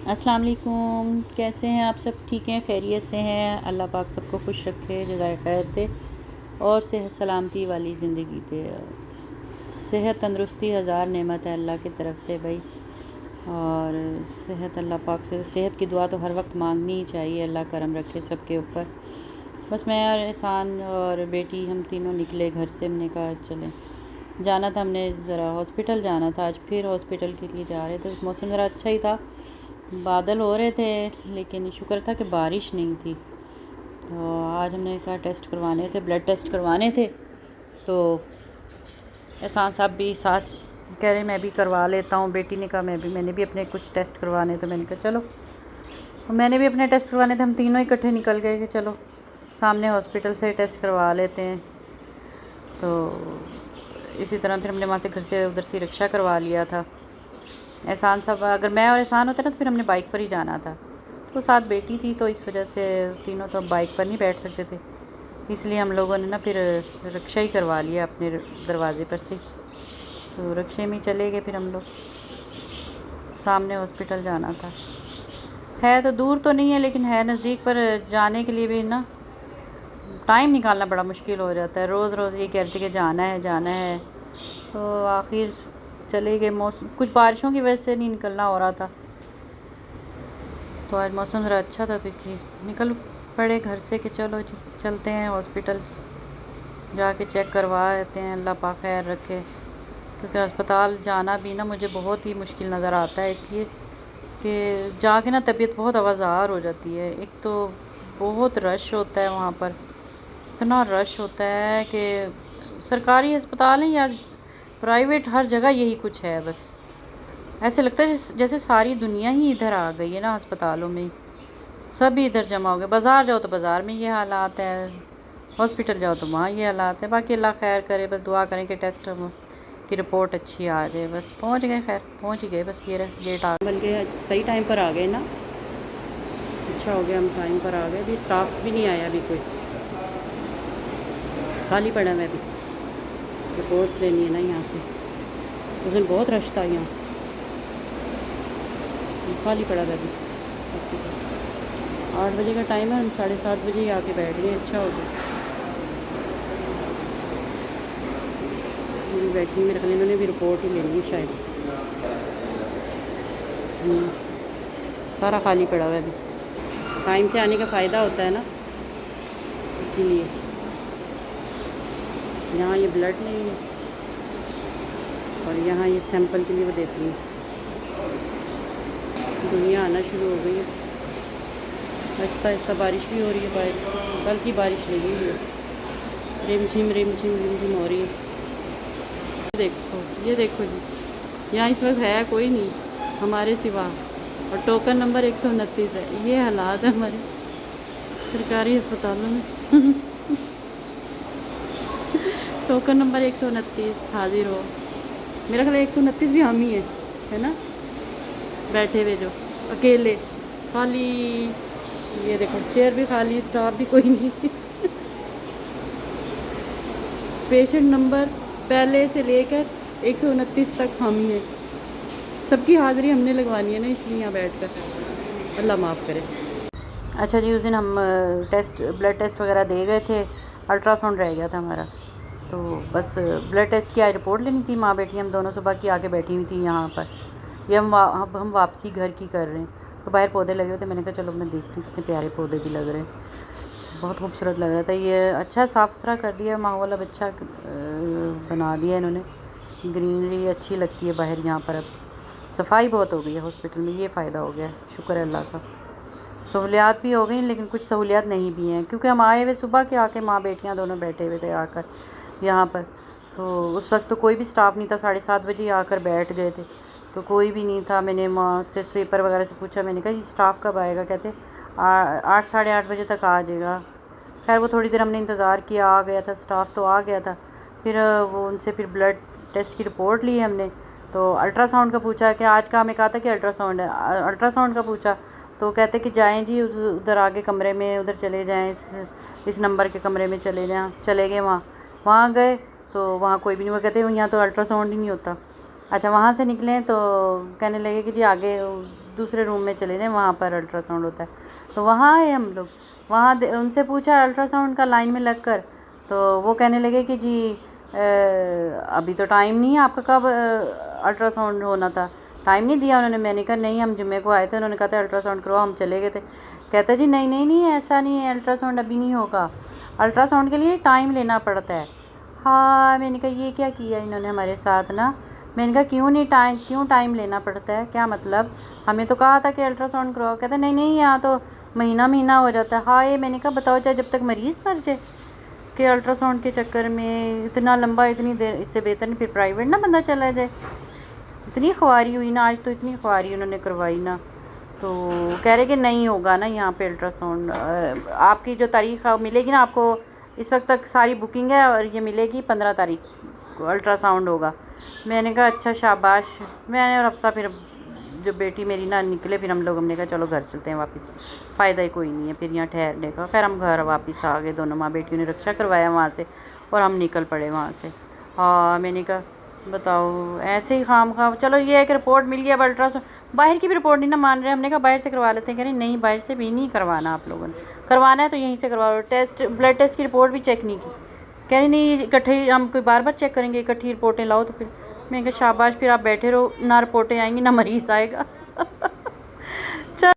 السلام علیکم، کیسے ہیں آپ؟ سب ٹھیک ہیں، خیریت سے ہیں؟ اللہ پاک سب کو خوش رکھے، جزائے خیر دے اور صحت سلامتی والی زندگی دے۔ صحت تندرستی ہزار نعمت ہے اللہ کی طرف سے بھائی، اور صحت اللہ پاک سے صحت کی دعا تو ہر وقت مانگنی ہی چاہیے، اللہ کرم رکھے سب کے اوپر۔ بس میں اور احسان اور بیٹی ہم تینوں نکلے گھر سے، ہم نے کہا چلیں، جانا تھا، ہم نے ذرا ہاسپٹل جانا تھا، آج پھر ہاسپٹل کے لیے جا رہے تھے۔ موسم ذرا اچھا ہی تھا، بادل ہو رہے تھے لیکن شکر تھا کہ بارش نہیں تھی۔ تو آج ہم نے کہا ٹیسٹ کروانے تھے، بلڈ ٹیسٹ کروانے تھے، تو احسان صاحب بھی ساتھ کہہ رہے میں بھی کروا لیتا ہوں، بیٹی نے کہا میں نے بھی اپنے کچھ ٹیسٹ کروانے، تو میں نے کہا چلو، میں نے بھی اپنے ٹیسٹ کروانے تھے، ہم تینوں اکٹھے نکل گئے کہ چلو سامنے ہاسپٹل سے ٹیسٹ کروا لیتے ہیں۔ تو اسی طرح پھر ہم نے وہاں سے گھر سے ادھر سے رکشہ کروا لیا تھا۔ احسان صاحب، اگر میں اور احسان ہوتا نا تو پھر ہم نے بائک پر ہی جانا تھا، تو ساتھ بیٹی تھی تو اس وجہ سے تینوں تو بائک پر نہیں بیٹھ سکتے تھے، اس لیے ہم لوگوں نے نا پھر رکشہ ہی کروا لیا اپنے دروازے پر سے، تو رکشے میں ہی چلے گئے پھر ہم لوگ۔ سامنے ہاسپٹل جانا تھا، ہے تو دور تو نہیں ہے لیکن ہے نزدیک، پر جانے کے لیے بھی نا ٹائم نکالنا بڑا مشکل ہو جاتا ہے، روز روز یہ کہتے کہ جانا ہے، تو آخر چلے گئے۔ موسم کچھ بارشوں کی وجہ سے نہیں نکلنا ہو رہا تھا، تو آج موسم ذرا اچھا تھا تو اس لیے نکل پڑے گھر سے کہ چلو جی چلتے ہیں ہاسپٹل، جا کے چیک کروا لیتے ہیں، اللہ پاک خیر رکھے، کیونکہ ہسپتال جانا بھی نا مجھے بہت ہی مشکل نظر آتا ہے، اس لیے کہ جا کے نا طبیعت بہت آوازار ہو جاتی ہے۔ ایک تو بہت رش ہوتا ہے وہاں پر، اتنا رش ہوتا ہے کہ سرکاری ہسپتال ہیں یا پرائیویٹ، ہر جگہ یہی کچھ ہے، بس ایسے لگتا ہے جیسے ساری دنیا ہی ادھر آ گئی ہے نا، ہسپتالوں میں سب ہی ادھر جمع ہو گئے، بازار جاؤ تو بازار میں یہ حالات ہے، ہاسپٹل جاؤ تو وہاں یہ حالات ہے۔ باقی اللہ خیر کرے، بس دعا کریں کہ ٹیسٹ کی رپورٹ اچھی آ جائے، بس پہنچ گئے، خیر پہنچ ہی گئے، بس یہ گیٹ آ بلکہ صحیح ٹائم پر آ گئے نا، اچھا ہو گیا ہم ٹائم پر آ گئے، ابھی اسٹاف بھی نہیں آیا، ابھی کوئی خالی پڑا ہے، ابھی رپورٹس لینی ہے نا یہاں سے، اس دن بہت رش تھا یہاں، خالی پڑا تھا ابھی۔ 8 بجے کا ٹائم ہے، ہم 7:30 بجے ہی آ کے بیٹھ گئے، اچھا ہو گیا، بیٹھنگ میں رکھ لیں، انہوں نے بھی رپورٹ ہی لینی ہے شاید، سارا خالی پڑا ہوا ہے ابھی، ٹائم سے آنے کا فائدہ ہوتا ہے نا، اسی لیے یہاں یہ بلڈ نہیں ہے، اور یہاں یہ سیمپل کے لیے وہ دیتی ہیں، دنیا آنا شروع ہو گئی ہے، آہستہ آہستہ بارش بھی ہو رہی ہے، کل کی بارش لگی ہوئی ہے، رم جھم رم جھم رم جھم ہو رہی ہے۔ یہ دیکھو جی، یہاں اس وقت ہے کوئی نہیں ہمارے سوا، اور ٹوکن نمبر 129 ہے، یہ حالات ہے ہمارے سرکاری ہسپتالوں میں۔ ٹوکن نمبر 129 حاضر ہو، میرا خیال 129 بھی ہم ہی ہیں، ہے نا، بیٹھے ہوئے جو اکیلے خالی، یہ دیکھو چیئر بھی خالی، اسٹاف بھی کوئی نہیں، پیشنٹ نمبر پہلے سے لے کر 129 تک ہم ہی ہیں، سب کی حاضری ہم نے لگوانی ہے نا، اس لیے یہاں بیٹھ کر، اللہ معاف کرے۔ اچھا جی، اس دن ہم بلڈ ٹیسٹ وغیرہ دے گئے تھے، الٹرا ساؤنڈ رہ گیا تھا ہمارا، تو بس بلڈ ٹیسٹ کی آج رپورٹ لینی تھی، ماں بیٹی ہم دونوں صبح کی آ کے بیٹھی ہوئی تھی یہاں پر، یہ ہم واپسی گھر کی کر رہے ہیں، تو باہر پودے لگے ہوئے تھے، میں نے کہا چلو میں دیکھتی ہوں، کتنے پیارے پودے بھی لگ رہے ہیں، بہت خوبصورت لگ رہا تھا، یہ اچھا صاف ستھرا کر دیا ماحول، اب اچھا بنا دیا انہوں نے، گرینری اچھی لگتی ہے باہر یہاں پر، اب صفائی بہت ہو گئی ہے ہاسپٹل میں، یہ فائدہ ہو گیا ہے، شکر ہے اللہ کا، سہولیات بھی ہو گئی لیکن کچھ سہولیات نہیں بھی ہیں، کیونکہ ہم آئے ہوئے صبح کے، آ کے ماں بیٹیاں دونوں بیٹھے ہوئے تھے آ کر یہاں پر، تو اس وقت تو کوئی بھی سٹاف نہیں تھا، 7:30 بجے آ کر بیٹھ گئے تھے، تو کوئی بھی نہیں تھا، میں نے ماں سے سویپر وغیرہ سے پوچھا، میں نے کہا یہ سٹاف کب آئے گا، کہتے 8 ساڑھے 8 بجے تک آ جائے گا، خیر وہ تھوڑی دیر ہم نے انتظار کیا، آ گیا تھا سٹاف، تو آ گیا تھا، پھر وہ ان سے پھر بلڈ ٹیسٹ کی رپورٹ لی ہم نے، تو الٹرا ساؤنڈ کا پوچھا کہ آج کا ہمیں کہا تھا کہ الٹرا ساؤنڈ ہے، الٹرا ساؤنڈ کا پوچھا تو کہتے کہ جائیں جی ادھر آگے کمرے میں، ادھر چلے جائیں، اس نمبر کے کمرے میں چلے جائیں، چلے گئے وہاں گئے تو وہاں کوئی بھی نہیں، وہ کہتے ہیں یہاں تو الٹرا ساؤنڈ ہی نہیں ہوتا۔ اچھا وہاں سے نکلیں تو کہنے لگے کہ جی آگے دوسرے روم میں چلے جائیں, وہاں پر الٹرا ساؤنڈ ہوتا ہے. تو وہاں آئے ہم لوگ, وہاں ان سے پوچھا الٹرا ساؤنڈ کا لائن میں لگ کر, تو وہ کہنے لگے کہ جی ابھی تو ٹائم نہیں ہے, آپ کا کب الٹرا ساؤنڈ ہونا تھا, ٹائم نہیں دیا انہوں نے. میں نے کہا نہیں, ہم جمعے کو آئے تھے, انہوں نے کہا تھا الٹرا ساؤنڈ کرواؤ, ہم چلے گئے تھے. کہتا جی نہیں نہیں نہیں, ایسا نہیں ہے, الٹرا ساؤنڈ ابھی نہیں ہوگا, الٹرا ساؤنڈ کے لیے ٹائم لینا پڑتا ہے. ہاں, میں نے کہا یہ کیا کیا انہوں نے ہمارے ساتھ نا. میں نے کہا کیوں ٹائم لینا پڑتا ہے, کیا مطلب, ہمیں تو کہا تھا کہ الٹرا ساؤنڈ کرواؤ. کہتا نہیں نہیں, یہاں تو مہینہ ہو جاتا ہے. ہاں, یہ میں نے کہا بتاؤ, چاہے جب تک مریض مر جائے کہ الٹرا ساؤنڈ کے چکر میں اتنا لمبا, اتنی دیر, اس سے بہتر نہیں پھر پرائیویٹ نہ بندہ چلا جائے. اتنی خواری ہوئی نا آج, تو اتنی خواری انہوں نے کروائی نا. تو کہہ رہے کہ نہیں ہوگا نا یہاں پہ الٹرا ساؤنڈ, آپ کی جو تاریخ ملے گی نا آپ کو, اس وقت تک ساری بکنگ ہے, اور یہ ملے گی 15 تاریخ کو الٹرا ساؤنڈ ہوگا. میں نے کہا اچھا شاباش. میں نے اور حفصہ پھر جو بیٹی میری نا نکلے, پھر ہم نے کہا چلو گھر چلتے ہیں واپس, فائدہ ہی کوئی نہیں ہے پھر یہاں ٹھہرنے کا. خیر ہم گھر واپس آ گئے, دونوں ماں بیٹیوں نے رکشا کروایا وہاں سے, اور ہم نکل پڑے وہاں سے. ہاں, میں نے کہا بتاؤ, ایسے ہی خام خواہ. چلو یہ ہے کہ رپورٹ مل گیا, اب الٹرا ساؤنڈ باہر کی بھی رپورٹ نہیں نا مان رہے. ہم نے کہا باہر سے کروا لیتے ہیں, کہہ رہے نہیں باہر سے بھی نہیں کروانا, آپ لوگوں نے کروانا ہے تو یہیں سے کرواؤ. بلڈ ٹیسٹ کی رپورٹ بھی چیک نہیں کی. کہہ رہے نہیں اکٹھے ہم کوئی بار بار چیک کریں گے, اکٹھی رپورٹیں لاؤ. تو پھر میں نے کہا شاباش, پھر آپ بیٹھے رہو, نہ رپورٹیں آئیں گی نہ مریض آئے گا.